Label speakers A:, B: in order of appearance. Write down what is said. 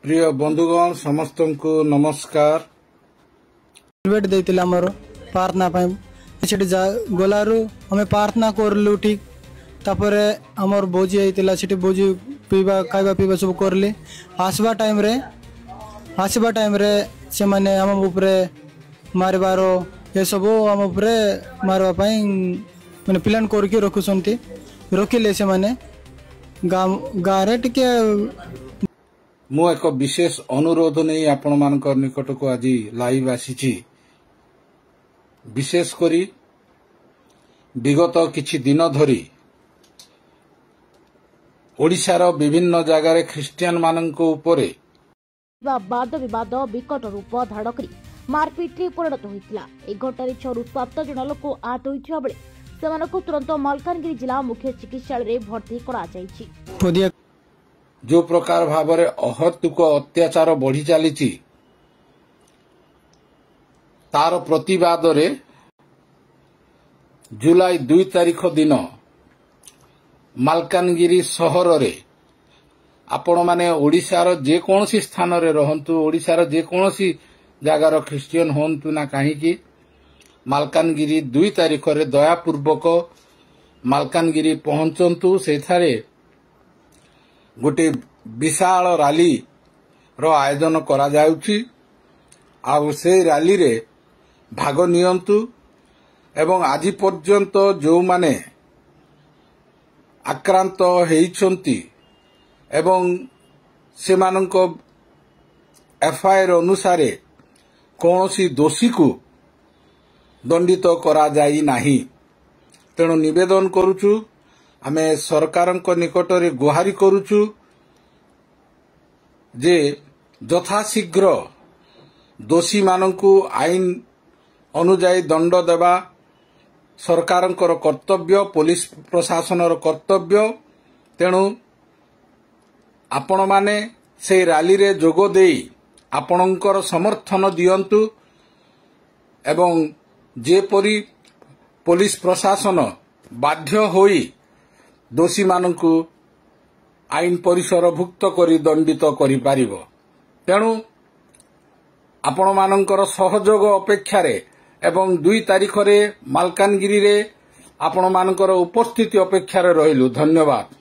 A: प्रिय बंधुगण समस्त को नमस्कार।
B: इनवाइट देइतिला हमर प्रार्थना पाई सेठी गलारू हमें प्रार्थना करलु ठीक तापरे हमर भोजी आइतिला सेठी भोजी पीबा खाइबा पीबा सब करले आसबा टाइम रे से माने हम ऊपरे मारबारो ये सब हम ऊपरे मारबा पाई माने प्लान करके रखुसंती रखिले से माने गारे टिके
A: मु एक विशेष अनुरोध नहीं आपण मान निकट को आज लाइव आसी विशेष करी विगत किछि दिन धरी ओडिशार विभिन्न जगार ख्रिस्टियान मानक उपरे
C: वाद विवाद विकट रूप धारण करी मारपिट परिणत होता। एक घटना 6 ରୁ 7 जन लोक आहत होता बेले सेमानकु तुरंत मलकानगिरी जिला मुख्य चिकित्सालय भर्ती करा जायछि।
A: जो प्रकार भाव में अहतुक अत्याचार बढ़ी चली तार प्रतिवाद रे जुलाई 2 तारिख दिन मालकानगिरी सहर रे आपण माने ओडिशार जेकोसी स्थान रे रहंतु ओडिशार जेकोसी जगार ख्रिस्टियन होंतु ना कहीं मालकानगिरी 2 तारिख रे दयापूर्वक मालकानगिरी पहुंचंतु सेठारे गोटे विशाल रैली रो आयोजन करा जाउछि आ से रैली रे भाग नियंतु एवं आज पर्यंत जो माने आक्रांत हेइछंती एवं सेमानंक एफआईआर अनुसार कौनसी दोषी को दंडित करा जाई नाही। तेणु निवेदन करूछु आमे सरकारक निकट रे गुहारी करूछु जे यथाशीघ्र दोषी मानकु आईन अनुजाई दंड देवा सरकारंकर कर्तव्य पुलिस प्रशासनर कर्तव्य। तेणु आपण माने से रैली रे जोगो देई आपणकर समर्थन दियंतु एवं जेपरी पुलिस प्रशासन बाध्य होई दोषी मानकु आईन परिसरभुक्त करी दंडित करि पारिबो। तेणु आपण मानकर सहयोग अपेक्षा रे एवं 2 तारिख रे मालकानगिरी रे आपण मानकर उपस्थिति अपेक्षा रे रहिलु। धन्यवाद।